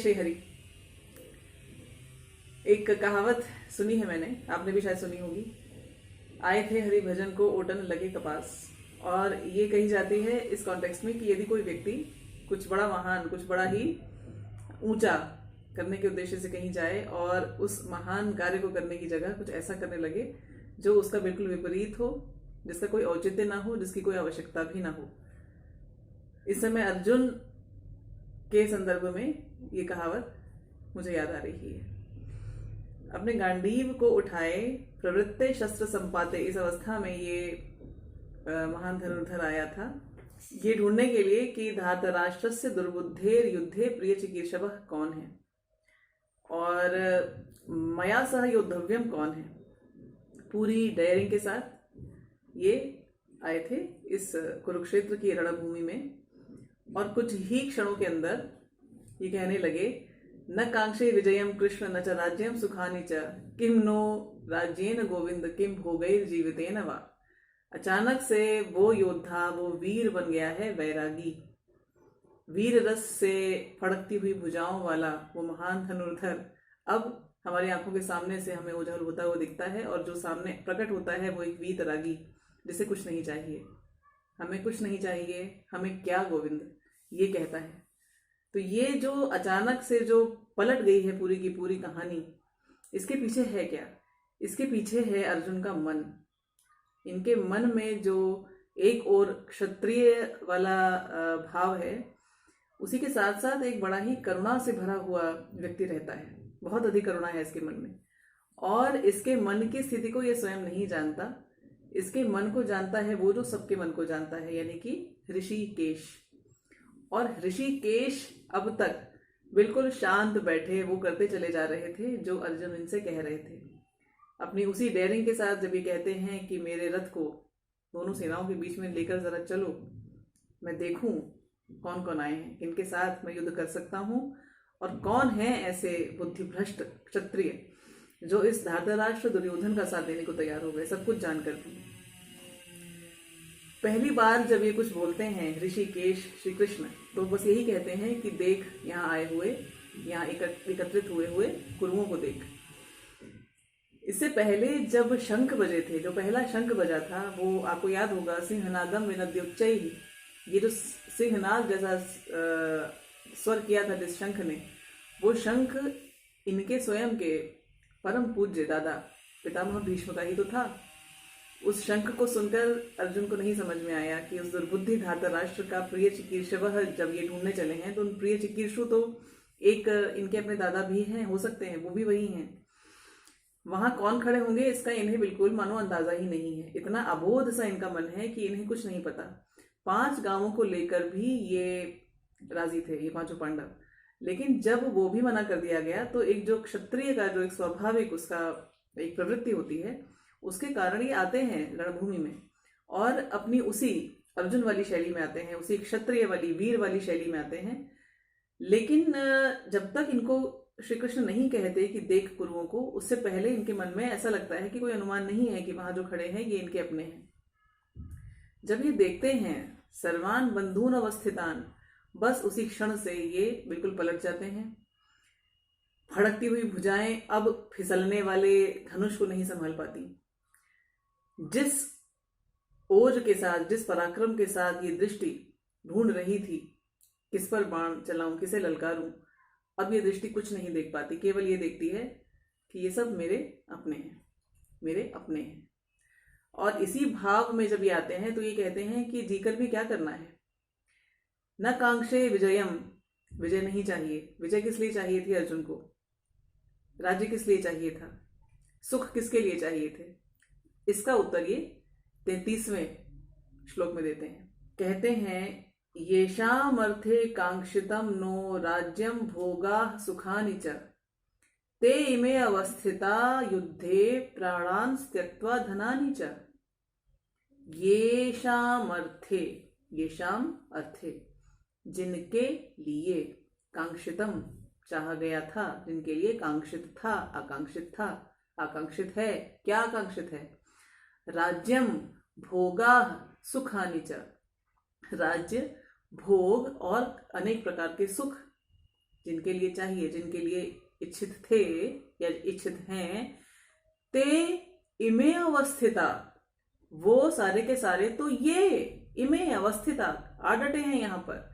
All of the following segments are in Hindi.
श्री हरि। एक कहावत सुनी है मैंने, आपने भी शायद सुनी होगी। आए थे हरि भजन को ओटन लगे कपास। और ये कही जाती है इस कॉन्टेक्स्ट में कि यदि कोई व्यक्ति कुछ बड़ा महान, कुछ बड़ा ही ऊंचा करने के उद्देश्य से कहीं जाए और उस महान कार्य को करने की जगह कुछ ऐसा करने लगे जो उसका बिल्कुल विपरीत हो, जिसका कोई औचित्य ना हो, जिसकी कोई आवश्यकता भी ना हो। इस समय अर्जुन के संदर्भ में ये कहावत मुझे याद आ रही है। अपने गांडीव को उठाए प्रवृत्ते शस्त्र संपाते, इस अवस्था में ये महान धनुर्धर आया था ये ढूंढने के लिए कि धातराष्ट्रस्य दुर्बुद्धेर युद्धे प्रिय चिकीर्षवः कौन है और मया सह योद्धव्यम कौन है। पूरी डेयरिंग के साथ ये आए थे इस कुरुक्षेत्र की रणभूमि में और कुछ ही क्षणों के अंदर ये कहने लगे, न कांक्षे विजयम कृष्ण न च राज्यम सुखानि च किम नो राज्येन गोविंद किम भोगैर जीवितेन वा। अचानक से वो योद्धा, वो वीर बन गया है वैरागी। वीर रस से फड़कती हुई भुजाओं वाला वो महान धनुर्धर अब हमारी आंखों के सामने से हमें ओझल होता हुआ दिखता है और जो सामने प्रकट होता है वो एक वीतरागी, जिसे कुछ नहीं चाहिए। हमें कुछ नहीं चाहिए, हमें क्या गोविंद, ये कहता है। तो ये जो अचानक से जो पलट गई है पूरी की पूरी कहानी, इसके पीछे है क्या? इसके पीछे है अर्जुन का मन। इनके मन में जो एक और क्षत्रिय वाला भाव है, उसी के साथ साथ एक बड़ा ही करुणा से भरा हुआ व्यक्ति रहता है। बहुत अधिक करुणा है इसके मन में और इसके मन की स्थिति को ये स्वयं नहीं जानता। इसके मन को जानता है वो जो सबके मन को जानता है, यानी कि ऋषिकेश। और ऋषिकेश अब तक बिल्कुल शांत बैठे वो करते चले जा रहे थे जो अर्जुन इनसे कह रहे थे। अपनी उसी डेयरिंग के साथ जब ये कहते हैं कि मेरे रथ को दोनों सेनाओं के बीच में लेकर जरा चलो, मैं देखूं कौन कौन आए हैं, किनके साथ मैं युद्ध कर सकता हूं और कौन है ऐसे बुद्धिभ्रष्ट क्षत्रिय जो इस धातराष्ट्र दुर्योधन का साथ देने को तैयार हो गए, सब कुछ जानकर भी। पहली बार जब ये कुछ बोलते हैं ऋषिकेश श्री कृष्ण, तो बस यही कहते हैं कि देख यहाँ आए हुए, यहाँ एकत्रित हुए कुरुओं को देख। इससे पहले जब शंख बजे थे, जो पहला शंख बजा था, वो आपको याद होगा, सिंहनादम विनद्योच्चैः। ये जो सिंहनाद जैसा स्वर किया था जिस शंख ने, वो शंख इनके स्वयं के परम पूज्य दादा पितामह भीष्म का ही तो था। उस शंख को सुनकर अर्जुन को नहीं समझ में आया कि उस दुर्बुद्धि धातराष्ट्र का प्रिय चिकीर्षवः जब ये ढूंढने चले हैं तो उन प्रिय चिकीर्षु तो एक इनके अपने दादा भी हैं, हो सकते हैं वो भी वही हैं। वहां कौन खड़े होंगे इसका इन्हें बिल्कुल मानो अंदाजा ही नहीं है। इतना अबोध सा इनका मन है कि इन्हें कुछ नहीं पता। 5 गांवों को लेकर भी ये राजी थे, ये 5 पांडव। लेकिन जब वो भी मना कर दिया गया तो एक जो क्षत्रिय का जो एक स्वाभाविक उसका एक प्रवृत्ति होती है, उसके कारण ये आते हैं रणभूमि में और अपनी उसी अर्जुन वाली शैली में आते हैं, उसी क्षत्रिय वाली वीर वाली शैली में आते हैं। लेकिन जब तक इनको श्री कृष्ण नहीं कहते कि देख कुरुओं को, उससे पहले इनके मन में ऐसा लगता है कि कोई अनुमान नहीं है कि वहां जो खड़े हैं ये इनके अपने हैं। जब ये देखते हैं सर्वान बंधून अवस्थितान, बस उसी क्षण से ये बिल्कुल पलट जाते हैं। फड़कती हुई भुजाएं अब फिसलने वाले धनुष को नहीं संभाल पाती। जिस ओज के साथ, जिस पराक्रम के साथ ये दृष्टि ढूंढ रही थी किस पर बाण चलाऊं, किसे ललकारूं, अब ये दृष्टि कुछ नहीं देख पाती। केवल ये देखती है कि ये सब मेरे अपने हैं, मेरे अपने हैं। और इसी भाव में जब ये आते हैं तो ये कहते हैं कि जीकर भी क्या करना है। न कांक्षे विजयम, विजय नहीं चाहिए। विजय किस लिए चाहिए थी अर्जुन को? राज्य किस लिए चाहिए था? सुख किसके लिए चाहिए थे? इसका उत्तर ये 33वें श्लोक में देते हैं। कहते हैं, येषाम् अर्थे कांक्षितम नो राज्यम भोगाः सुखानि च ते इमे अवस्थिता युद्धे प्राणान् त्यक्त्वा धनानि च। येषाम् अर्थे, येषाम् अर्थे, जिनके लिए, कांक्षितम चाहा गया था, जिनके लिए कांक्षित था, आकांक्षित था, आकांक्षित है। क्या आकांक्षित है? राज्यम भोगाः सुखानि च, राज्य, भोग और अनेक प्रकार के सुख जिनके लिए चाहिए, जिनके लिए इच्छित थे या इच्छित हैं, ते इमे अवस्थिता, वो सारे के सारे तो ये इमे अवस्थिता आ डटे हैं यहाँ पर।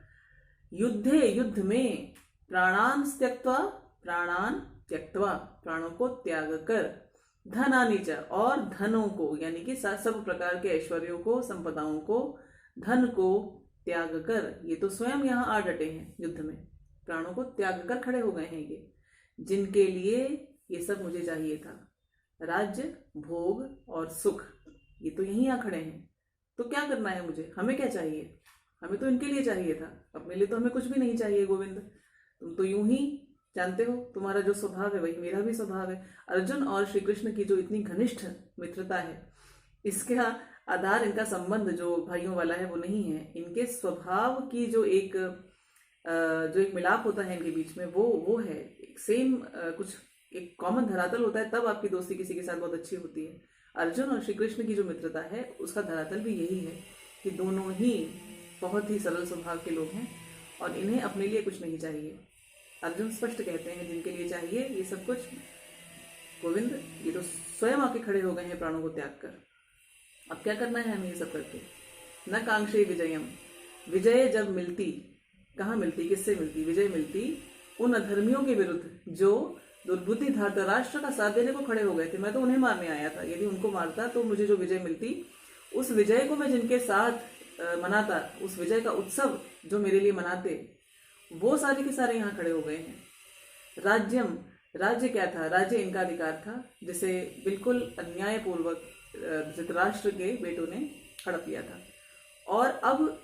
युद्धे, युद्ध में, प्राणान त्यक्त्वा, प्राणान त्यक्त्वा, प्राणों को त्याग कर, धनानि च, और धनों को यानी कि सब प्रकार के ऐश्वर्यों को, संपदाओं को, धन को त्याग कर, ये तो स्वयं यहाँ आ डटे हैं युद्ध में, प्राणों को त्याग कर खड़े हो गए हैं ये, जिनके लिए ये सब मुझे चाहिए था, राज्य, भोग और सुख, ये तो यहीं आ खड़े हैं। तो क्या करना है मुझे, हमें क्या चाहिए, हमें तो इनके लिए चाहिए था, अपने लिए तो हमें कुछ भी नहीं चाहिए। गोविंद, तुम तो यूं ही जानते हो, तुम्हारा जो स्वभाव है वही मेरा भी स्वभाव है। अर्जुन और श्री कृष्ण की जो इतनी घनिष्ठ मित्रता है, इसका आधार इनका संबंध जो भाइयों वाला है वो नहीं है, इनके स्वभाव की जो एक मिलाप होता है इनके बीच में, वो है एक सेम, कुछ एक कॉमन धरातल होता है, तब आपकी दोस्ती किसी के साथ बहुत अच्छी होती है। अर्जुन और श्री कृष्ण की जो मित्रता है उसका धरातल भी यही है कि दोनों ही बहुत ही सरल स्वभाव के लोग हैं और इन्हें अपने लिए कुछ नहीं चाहिए। अर्जुन स्पष्ट कहते हैं जिनके लिए चाहिए ये सब कुछ, गोविंद ये तो स्वयं आके खड़े हो गए हैं प्राणों को त्याग कर। अब क्या करना है हमें ये सब करके, न कांक्षे विजयम, विजय जब मिलती, कहाँ मिलती, किससे मिलती, विजय मिलती उन अधर्मियों के विरुद्ध जो दुर्बुद्धि धृतराष्ट्र का साथ देने को खड़े हो गए थे। मैं तो उन्हें मारने आया था, यदि उनको मारता तो मुझे जो विजय मिलती, उस विजय को मैं जिनके साथ मनाता, उस विजय का उत्सव जो मेरे लिए मनाते, वो सारे के सारे यहाँ खड़े हो गए हैं। राज्यम, राज्य क्या था, राज्य इनका अधिकार था जिसे बिल्कुल अन्यायपूर्वक धृतराष्ट्र के बेटों ने हड़प लिया था। और अब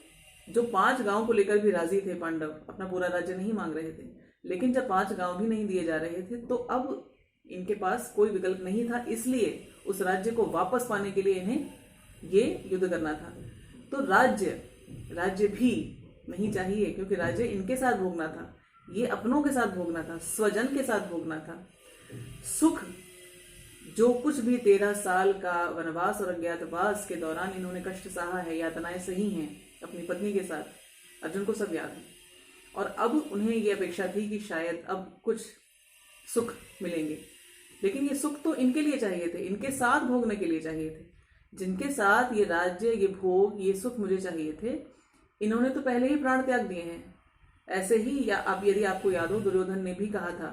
जो 5 गांव को लेकर भी राजी थे पांडव, अपना पूरा राज्य नहीं मांग रहे थे, लेकिन जब 5 गांव भी नहीं दिए जा रहे थे तो अब इनके पास कोई विकल्प नहीं था, इसलिए उस राज्य को वापस पाने के लिए इन्हें ये युद्ध करना था। तो राज्य भी नहीं चाहिए, क्योंकि राज्य इनके साथ भोगना था, ये अपनों के साथ भोगना था, स्वजन के साथ भोगना था। सुख, जो कुछ भी 13 साल का वनवास और अज्ञातवास के दौरान इन्होंने कष्ट सहा है, यातनाएं सही हैं अपनी पत्नी के साथ, अर्जुन को सब याद है। और अब उन्हें ये अपेक्षा थी कि शायद अब कुछ सुख मिलेंगे, लेकिन ये सुख तो इनके लिए चाहिए थे, इनके साथ भोगने के लिए चाहिए थे, जिनके साथ ये राज्य, ये भोग, ये सुख मुझे चाहिए थे, इन्होंने तो पहले ही प्राण त्याग दिए हैं। ऐसे ही या आप, यदि आपको याद हो, दुर्योधन ने भी कहा था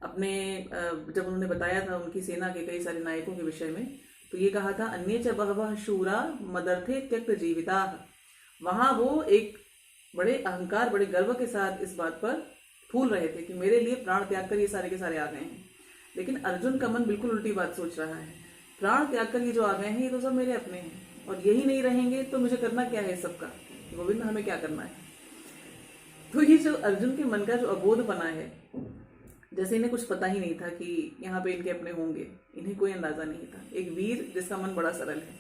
अपने, जब उन्होंने बताया था उनकी सेना के कई सारे नायकों के विषय में, तो ये कहा था अन्ये च बहवः शूरा मदर्थे त्यक्त जीविता। वहां वो एक बड़े अहंकार, बड़े गर्व के साथ इस बात पर फूल रहे थे कि मेरे लिए प्राण त्याग कर ये सारे के सारे आ गए हैं। लेकिन अर्जुन का मन बिल्कुल उल्टी बात सोच रहा है, प्राण त्याग कर ये जो आ गए हैं ये तो सब मेरे अपने हैं, और यही नहीं रहेंगे तो मुझे करना क्या है सबका, गोविंद हमें क्या करना है। तो ये जो अर्जुन के मन का जो अबोधपना है, जैसे इन्हें कुछ पता ही नहीं था कि यहाँ पे इनके अपने होंगे, इन्हें कोई अंदाजा नहीं था। एक वीर जिसका मन बड़ा सरल है,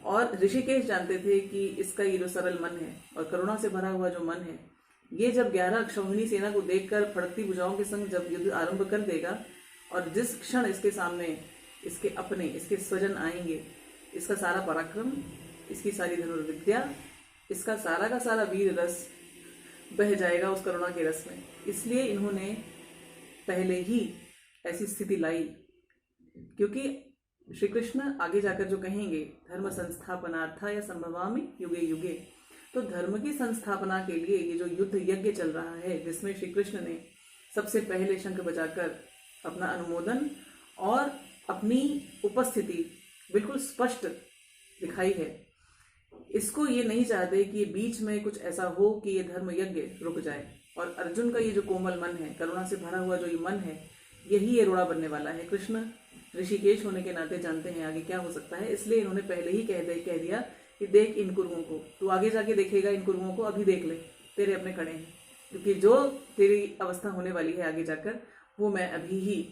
और ऋषिकेश जानते थे कि इसका ये जो सरल मन है और करुणा से भरा हुआ जो मन है, ये जब 11 अक्षौहिणी सेना को देखकर फड़कती भुजाओं के संग जब युद्ध आरंभ कर देगा, और जिस क्षण इसके सामने इसके अपने, इसके स्वजन आएंगे, इसका सारा पराक्रम, इसकी सारी धनुर्विद्या, इसका सारा का सारा वीर रस बह जाएगा उस करुणा के रस में। इसलिए इन्होंने पहले ही ऐसी स्थिति लाई, क्योंकि श्री कृष्ण आगे जाकर जो कहेंगे, धर्म संस्थापनार्थाय संभवामि युगे युगे, तो धर्म की संस्थापना के लिए ये जो युद्ध यज्ञ चल रहा है, जिसमें श्री कृष्ण ने सबसे पहले शंख बजाकर अपना अनुमोदन और अपनी उपस्थिति बिल्कुल स्पष्ट दिखाई है, इसको ये नहीं चाहते कि बीच में कुछ ऐसा हो कि ये धर्म यज्ञ रुक जाए। और अर्जुन का ये जो कोमल मन है, करुणा से भरा हुआ जो ये मन है, यही ये रोड़ा बनने वाला है। कृष्ण ऋषिकेश होने के नाते जानते हैं आगे क्या हो सकता है, इसलिए इन्होंने पहले ही कह दिया कि देख इन कुरुओं को, तू आगे जाके देखेगा इन कुरुओं को, अभी देख ले, तेरे अपने खड़े हैं, क्योंकि जो तेरी अवस्था होने वाली है आगे जाकर, वो मैं अभी ही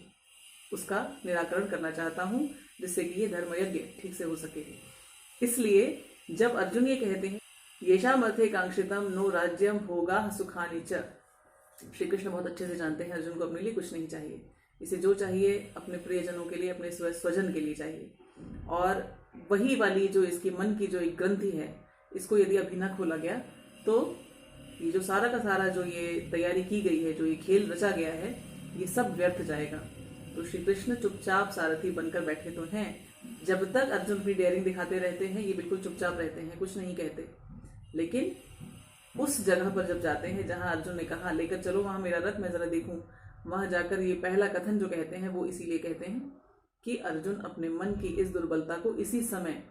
उसका निराकरण करना चाहता हूँ, जिससे कि ये धर्म यज्ञ ठीक से हो सके। इसलिए जब अर्जुन ये कहते हैं येषाम अर्थे कांक्षितम नो राज्यम भोगा सुखानि च, श्री कृष्ण बहुत अच्छे से जानते हैं अर्जुन को अपने लिए कुछ नहीं चाहिए, इसे जो चाहिए अपने प्रियजनों के लिए, अपने स्वजन के लिए चाहिए। और वही वाली जो इसकी मन की जो एक ग्रंथि है, इसको यदि अभी न खोला गया तो ये जो सारा का सारा जो ये तैयारी की गई है, जो ये खेल रचा गया है, ये सब व्यर्थ जाएगा। तो श्री कृष्ण चुपचाप सारथी बनकर बैठे तो हैं, जब तक अर्जुन अपनी डेयरिंग दिखाते रहते हैं ये बिल्कुल चुपचाप रहते हैं, कुछ नहीं कहते। लेकिन उस जगह पर जब जाते हैं जहां अर्जुन ने कहा लेकर चलो वहां मेरा रथ, मैं जरा देखूं, वहां जाकर ये पहला कथन जो कहते हैं वो इसीलिए कहते हैं कि अर्जुन अपने मन की इस दुर्बलता को इसी समय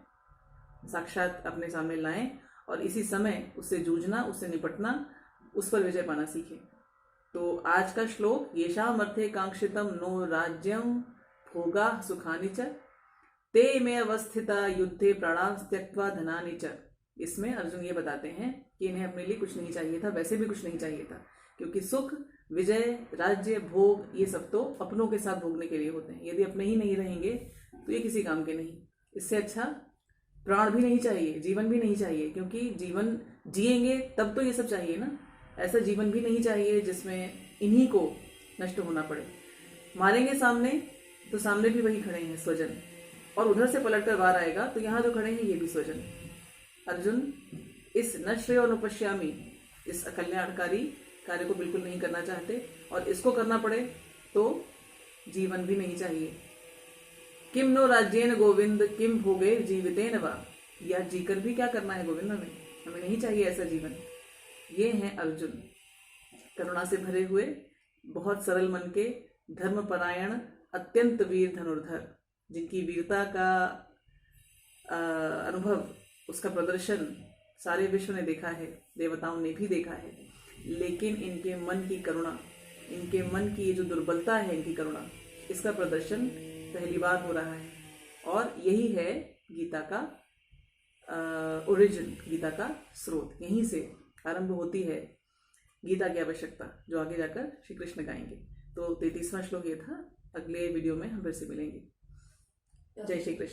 साक्षात अपने सामने लाएं और इसी समय उससे जूझना, उससे निपटना, उस पर विजय पाना सीखें। तो आज का श्लोक, येषाम् अर्थे कांक्षितम नो राज्यम भोगा सुखानि च ते में अवस्थिता युद्धे प्राणां त्यक्त्वा धनानि च। इसमें अर्जुन ये बताते हैं कि इन्हें अपने लिए कुछ नहीं चाहिए था, वैसे भी कुछ नहीं चाहिए था, क्योंकि सुख, विजय, राज्य, भोग ये सब तो अपनों के साथ भोगने के लिए होते हैं। यदि अपने ही नहीं रहेंगे तो ये किसी काम के नहीं। इससे अच्छा प्राण भी नहीं चाहिए, जीवन भी नहीं चाहिए, क्योंकि जीवन जिएंगे तब तो ये सब चाहिए ना। ऐसा जीवन भी नहीं चाहिए जिसमें इन्हीं को नष्ट होना पड़े। मारेंगे सामने तो सामने भी वही खड़े हैं स्वजन, और उधर से पलट कर वार आएगा तो यहाँ जो खड़े हैं ये भी स्वजन। अर्जुन इस न श्रेयोनुपश्यामि, इस अकल्याणकारी कार्य को बिल्कुल नहीं करना चाहते, और इसको करना पड़े तो जीवन भी नहीं चाहिए। किम नो राज्येन गोविंद किम भोगे जीवितेन वा, या जीकर भी क्या करना है गोविंद, हमें नहीं चाहिए ऐसा जीवन। ये हैं अर्जुन, करुणा से भरे हुए, बहुत सरल मन के, धर्मपरायण, अत्यंत वीर धनुर्धर, जिनकी वीरता का अनुभव, उसका प्रदर्शन सारे विश्व ने देखा है, देवताओं ने भी देखा है। लेकिन इनके मन की करुणा, इनके मन की ये जो दुर्बलता है, इनकी करुणा, इसका प्रदर्शन पहली बार हो रहा है। और यही है गीता का ओरिजिन, गीता का स्रोत, यहीं से आरंभ होती है गीता की आवश्यकता, जो आगे जाकर श्री कृष्ण गाएंगे। तो 33वां श्लोक ये था। अगले वीडियो में हम फिर से मिलेंगे। जय श्री कृष्ण।